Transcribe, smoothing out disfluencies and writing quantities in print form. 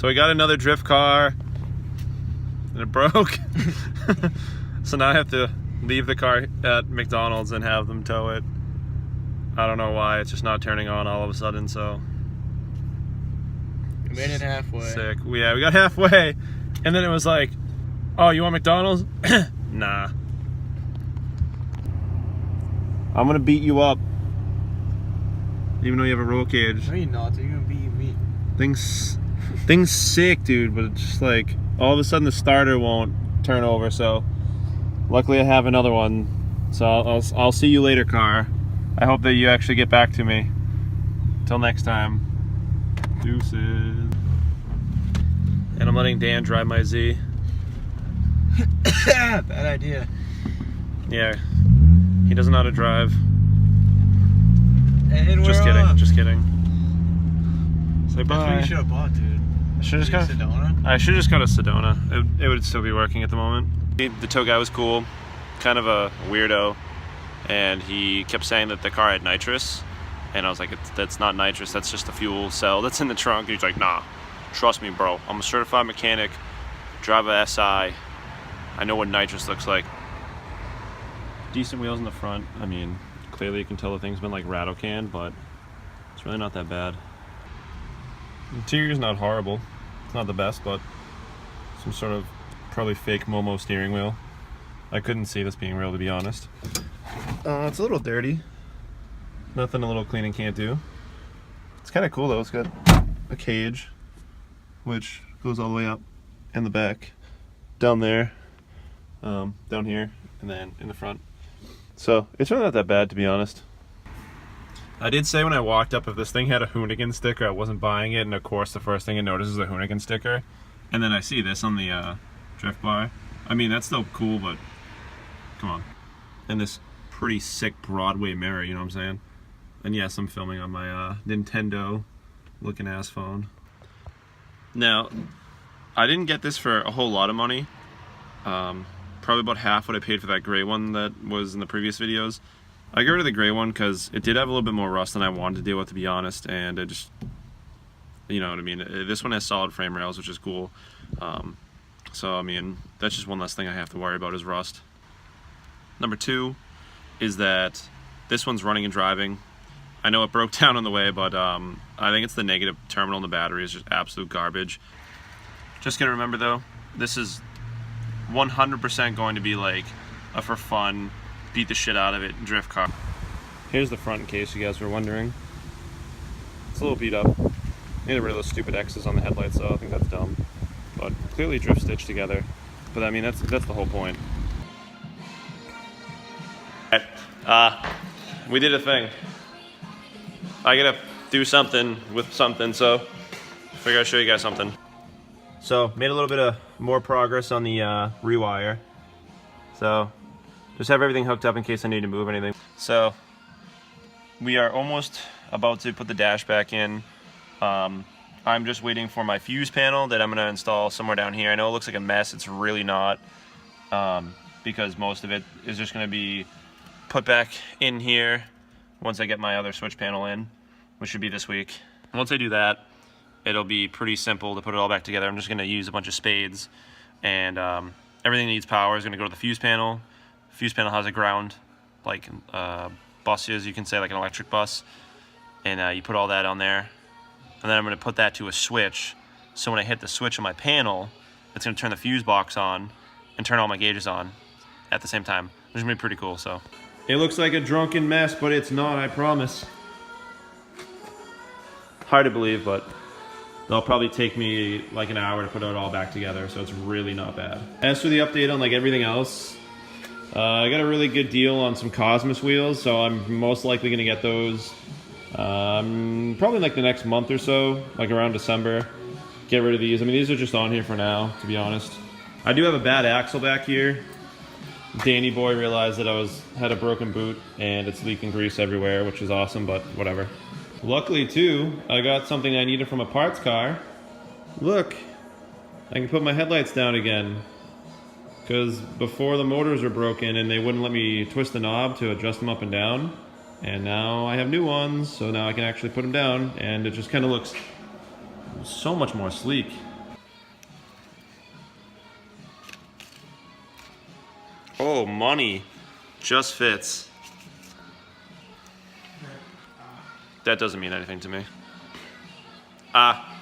So we got another drift car, and it broke. So now I have to leave the car at McDonald's and have them tow it. I don't know why, it's just not turning on all of a sudden, so. We made it halfway. Sick. Yeah, we got halfway, and then it was like, oh, you want McDonald's? Nah. I'm gonna beat you up. Even though you have a roll cage. No, you're not. You're gonna beat me. Thing's sick, dude, but it's just like, all of a sudden the starter won't turn over, so. Luckily I have another one. So I'll see you later, car. I hope that you actually get back to me. Till next time. Deuces. And I'm letting Dan drive my Z. Bad idea. Yeah. He doesn't know how to drive. And Just we're kidding, on. just kidding. Say That's what bye. you should have bought, dude. I should just got Sedona? I should just got a Sedona. It would still be working at the moment. The tow guy was cool, kind of a weirdo, and he kept saying that the car had nitrous, and I was like, that's not nitrous, that's just the fuel cell that's in the trunk. And he's like, nah, trust me, bro. I'm a certified mechanic, drive a SI. I know what nitrous looks like. Decent wheels in the front. I mean, clearly you can tell the thing's been like rattle canned, but it's really not that bad. Interior's not horrible. It's not the best, but some sort of probably fake Momo steering wheel. I couldn't see this being real, to be honest. It's a little dirty. Nothing a little cleaning can't do. It's kind of cool though. It's got a cage, which goes all the way up in the back, down there, down here, and then in the front. So it's really not that bad, to be honest. I did say when I walked up, if this thing had a Hoonigan sticker, I wasn't buying it, and of course the first thing I notice is the Hoonigan sticker. And then I see this on the drift bar. I mean, that's still cool, but come on. And this pretty sick Broadway mirror, you know what I'm saying? And yes, I'm filming on my Nintendo looking ass phone. Now, I didn't get this for a whole lot of money. Probably about half what I paid for that gray one that was in the previous videos. I got rid of the gray one because it did have a little bit more rust than I wanted to deal with, to be honest, and it just, you know what I mean. This one has solid frame rails, which is cool. So I mean, that's just one less thing I have to worry about is rust. Number two is that this one's running and driving. I know it broke down on the way, but I think it's the negative terminal in the battery is just absolute garbage. Just gotta remember though, this is 100% going to be like a for fun, beat the shit out of it drift car. Here's the front in case you guys were wondering. It's a little beat up. Need to get rid of those stupid X's on the headlights, so I think that's dumb. But clearly drift stitched together. But I mean, that's the whole point. We did a thing. I gotta do something with something, so I figure I'd show you guys something. So made a little bit of more progress on the rewire. So just have everything hooked up in case I need to move anything. So we are almost about to put the dash back in. I'm just waiting for my fuse panel that I'm going to install somewhere down here. I know it looks like a mess. It's really not, because most of it is just going to be put back in here once I get my other switch panel in, which should be this week. Once I do that, it'll be pretty simple to put it all back together. I'm just going to use a bunch of spades, and everything that needs power is going to go to the fuse panel. Fuse panel has a ground, like buses, you can say, like an electric bus, and you put all that on there, and then I'm going to put that to a switch, so when I hit the switch on my panel, it's going to turn the fuse box on and turn all my gauges on at the same time, which is going to be pretty cool. So it looks like a drunken mess, but it's not, I promise. Hard to believe, but it'll probably take me like an hour to put it all back together, so it's really not bad. As for the update on like everything else, I got a really good deal on some Cosmos wheels, so I'm most likely going to get those probably like the next month or so, like around December. Get rid of these. I mean, these are just on here for now, to be honest. I do have a bad axle back here. Danny boy realized that I had a broken boot and it's leaking grease everywhere, which is awesome, but whatever. Luckily too, I got something I needed from a parts car. Look, I can put my headlights down again. Because before the motors were broken and they wouldn't let me twist the knob to adjust them up and down. And now I have new ones, so now I can actually put them down, and it just kind of looks so much more sleek. Oh, money. Just fits. That doesn't mean anything to me. Ah.